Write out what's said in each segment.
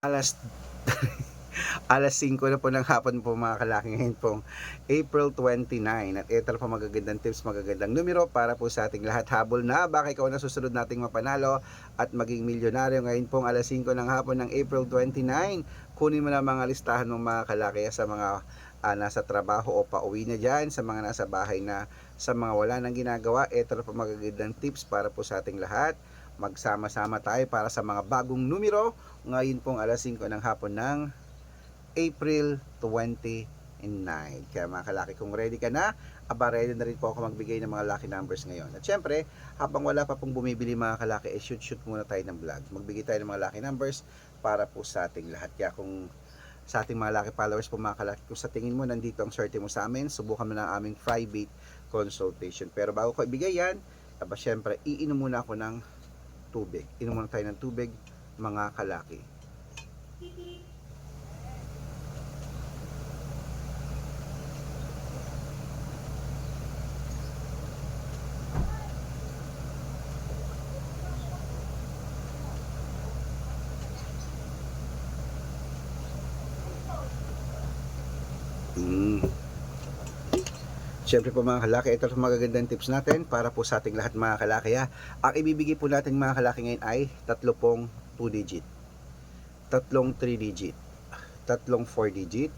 Alas alas 5 na po ng hapon po mga kalaki ngayon pong April 29 at ito po magagandang tips, magagandang numero para po sa ating lahat. Habol na baka ikaw na susunod nating mapanalo at maging milyonaryo ngayon pong alas 5 ng hapon ng April 29. Kunin mo na mga listahan ng mga kalaki sa mga nasa trabaho o pauwi na dyan, sa mga nasa bahay na, sa mga wala nang ginagawa. Ito po magagandang tips para po sa ating lahat. Magsama-sama tayo para sa mga bagong numero ngayon pong alas 5 ng hapon ng April 29. Kaya mga kalaki, kung ready ka na, ready na rin po ako magbigay ng mga lucky numbers ngayon. At syempre, habang wala pa pong bumibili mga kalaki, shoot muna tayo ng vlog. Magbigay tayo ng mga lucky numbers para po sa ating lahat. Kaya kung sa ating mga lucky followers po mga kalaki, kung sa tingin mo nandito ang swerte mo sa amin, subukan mo na ang aming private consultation. Pero bago ko ibigay yan, syempre, iinom muna ako ng tubig. Inom muna tayo ng tubig mga kalaki. Siyempre po mga kalaki, ito ang magagandang tips natin para po sa ating lahat mga kalaki ha. Ang ibibigay po natin mga kalaki ngayon ay tatlo pong 2 digit, tatlong 3 digit, tatlong 4 digit,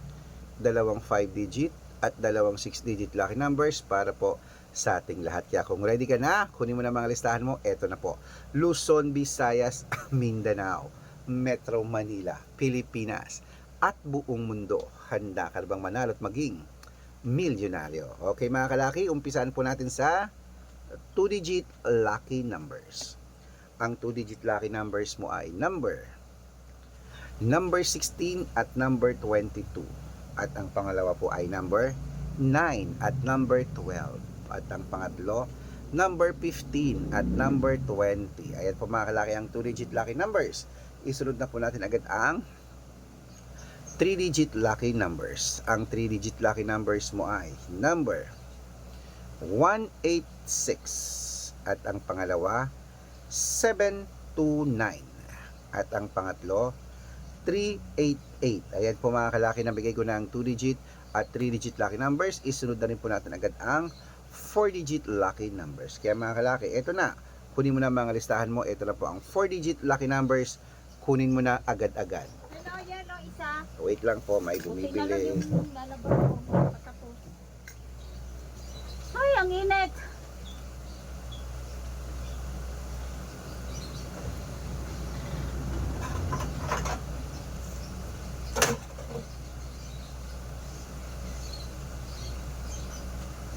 dalawang 5 digit, at dalawang 6 digit lucky numbers para po sa ating lahat. Kaya kung ready ka na, kunin mo na mga listahan mo. Eto na po: Luzon, Visayas, Mindanao, Metro Manila, Pilipinas, at buong mundo. Handa ka bang manalo at maging milyonaryo? Okay mga kalaki, umpisan po natin sa 2-digit lucky numbers. Ang 2-digit lucky numbers mo ay number 16 at number 22. At ang pangalawa po ay number 9 at number 12. At ang pangatlo, number 15 at number 20. Ayan po mga kalaki ang 2-digit lucky numbers. Isunod na po natin agad ang 3-digit lucky numbers. Ang 3-digit lucky numbers mo ay number 186 at ang pangalawa 729 at ang pangatlo 388. Ayan po mga kalaki, nabigay ko na ang 2-digit at 3-digit lucky numbers. Isunod na rin po natin agad ang 4-digit lucky numbers. Kaya mga kalaki, ito na, kunin mo na mga listahan mo. Ito na po ang 4-digit lucky numbers. Kunin mo na agad-agad. Isa. Wait lang po, may bumibili. Ay, ang init.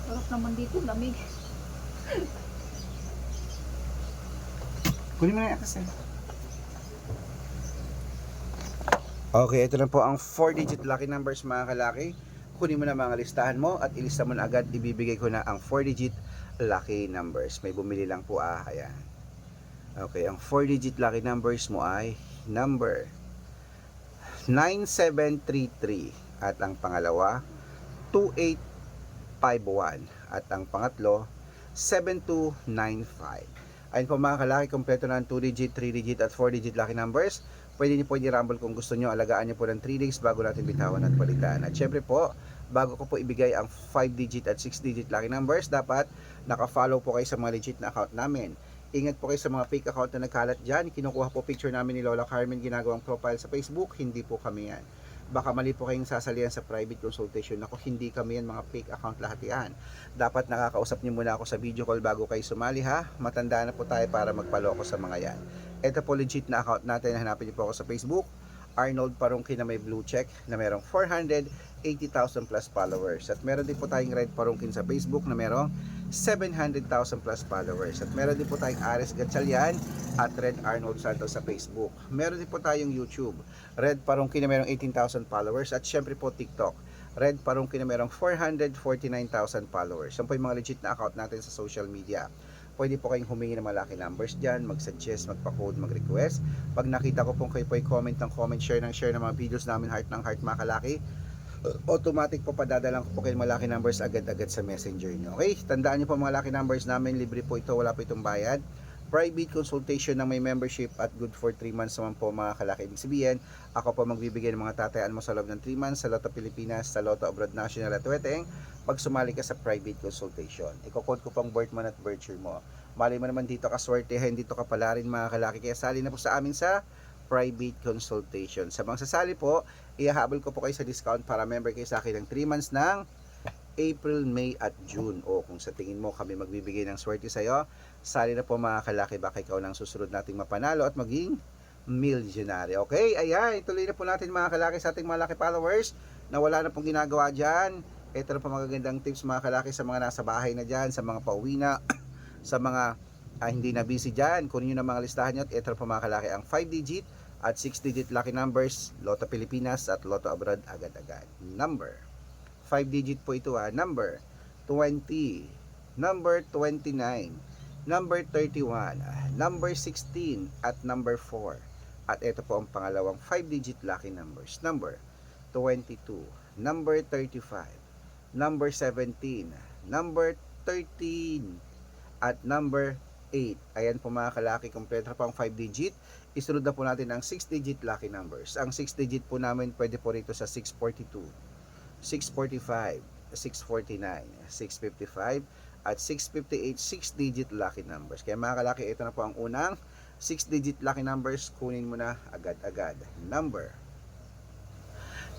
Sarap naman dito, lamig. Kunin mo na yung atas eh. Okay, ito na po ang 4-digit lucky numbers mga kalaki. Kunin mo na mga listahan mo at ilista mo na agad. Ibibigay ko na ang 4-digit lucky numbers. May bumili lang po ayan. Okay, ang 4-digit lucky numbers mo ay number 9733 at ang pangalawa 2851 at ang pangatlo 7295. Ayun po mga kalaki, kompleto na ang 2-digit, 3-digit at 4-digit lucky numbers. Pwede niyo po i-rumble kung gusto niyo. Alagaan niyo po ng 3 days bago natin bitawan at palitan. At syempre po, bago ko po ibigay ang 5-digit at 6-digit lucky numbers, dapat naka-follow po kayo sa mga legit na account namin. Ingat po kayo sa mga fake account na nagkalat dyan. Kinukuha po picture namin ni Lola Carmen, ginagawang profile sa Facebook. Hindi po kami yan. Baka mali po kayong sasalihan sa private consultation. Ako, hindi kami yan, mga fake account lahat yan. Dapat nakakausap niyo muna ako sa video call bago kayo sumali ha. Matanda na po tayo para magpaloko sa mga yan. Ito po legit na account natin. Hanapin niyo po ako sa Facebook, Arnold Parungkin, na may blue check na merong 480,000 plus followers. At meron din po tayong Red Parungkin sa Facebook na merong 700,000 plus followers. At meron din po tayong Ares Gatchalian at Red Arnold Santos sa Facebook. Meron din po tayong YouTube, Red Parungkin, na merong 18,000 followers. At syempre po TikTok, Red Parungkin, na merong 449,000 followers. Yan po yung mga legit na account natin sa social media. Pwede po kayong humingi ng mga lucky numbers dyan, mag-suggest, magpa-code, mag-request. Pag nakita ko pong kayo po ay comment ng comment, share ng mga videos namin, heart ng heart mga kalaki, automatic po padadalang ko po kayo mga lucky numbers agad-agad sa messenger nyo. Okay, tandaan nyo po mga lucky numbers namin, libre po ito, wala po itong bayad. private consultation ng may membership at good for 3 months naman po mga kalaki. Ibig sabihin, ako po magbibigay ng mga tatayaan mo sa loob ng 3 months sa Lotto Pilipinas, sa Lotto Abroad National at Weteng pag sumali ka sa private consultation. Iko-code ko pang birth month at birth year mo. Mali mo naman dito ka swertehin, dito ka pala rin mga kalaki. Kaya sali na po sa amin sa private consultation. Sa mga sasali po, ihahabol ko po kayo sa discount para member kayo sa akin ng 3 months ng April, May at June. O kung sa tingin mo kami magbibigay ng swerte sa'yo, sali na po mga kalaki, baka ikaw lang susunod nating mapanalo at maging millionaire. Okay, ayan, ituloy na po natin mga kalaki sa ating mga laki followers na wala na pong ginagawa dyan. Ito na po magagandang tips mga kalaki sa mga nasa bahay na dyan, sa mga pauwi na, sa mga hindi na busy dyan. Kunin nyo na mga listahan nyo at ito na po mga kalaki ang 5-digit at 6-digit lucky numbers, Lotto Pilipinas at Lotto Abroad agad-agad. Number 5-digit po ito number 20, number 29, number 31, number 16 at number 4. At ito po ang pangalawang 5-digit lucky numbers, number 22, number 35, number 17, number 13 at number 8. Ayan po mga kalaki, kompleto pa ang 5-digit. Isunod na po natin ang 6-digit lucky numbers. Ang 6-digit po namin pwede po rito sa 642, 645, 649, 655 at 658 6-digit lucky numbers. Kaya mga kalaki, ito na po ang unang 6-digit lucky numbers. Kunin mo na agad-agad. Number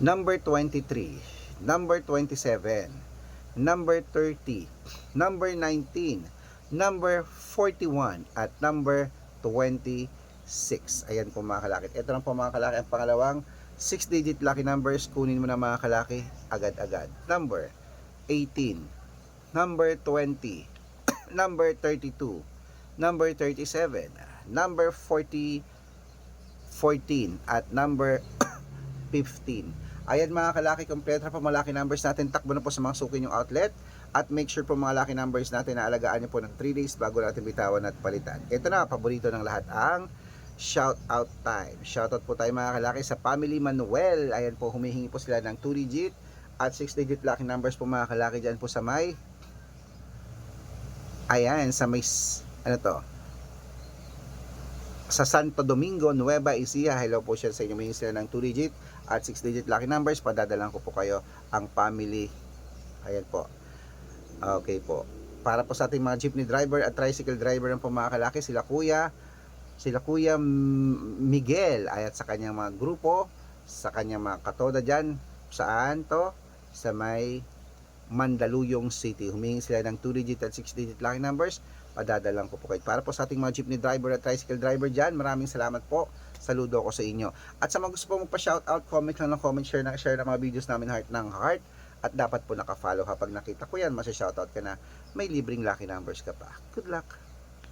23, number 27, number 30, number 19, number 41 at number 26. Ayan po mga kalaki. Ito na po mga kalaki ang pangalawang 6-digit lucky numbers. Kunin mo na mga kalaki agad-agad. Number 18, number 20, number 32, number 37, number 14 at number 15. Ayan mga kalaki, kompleto na po mga lucky numbers natin. Takbo na po sa mga suki yung outlet at make sure po mga lucky numbers natin na alagaan nyo po ng 3 days bago natin bitawan at palitan. Ito na, paborito ng lahat, ang shout out time. Shout out po tayo mga kalaki sa Family Manuel. Ayan po, humihingi po sila ng 2-digit at 6-digit lucky numbers po mga kalaki dyan po sa may, ayan, sa may, ano to, sa Santo Domingo, Nueva Ecija. Hello po siya sa inyo. Humihingi sila ng 2-digit at 6-digit lucky numbers. Padadalan ko po kayo ang family. Ayan po. Okay po. Para po sa ating mga jeepney driver at tricycle driver ng po mga kalaki, sila Kuya Miguel at sa kanyang mga grupo, sa kanyang mga katoda dyan, saan to? Sa may Mandaluyong City. Humingi sila ng 2-digit at 6-digit lucky numbers. Padadalang ko po kayo. Para po sa ating mga jeepney driver at tricycle driver dyan, maraming salamat po. Saludo ko sa inyo. At sa mga gusto po magpa-shoutout, comment lang ng comment, share ng mga videos namin heart ng heart. At dapat po naka-follow. Kapag nakita ko yan, masya-shoutout ka na, may libreng lucky numbers ka pa. Good luck!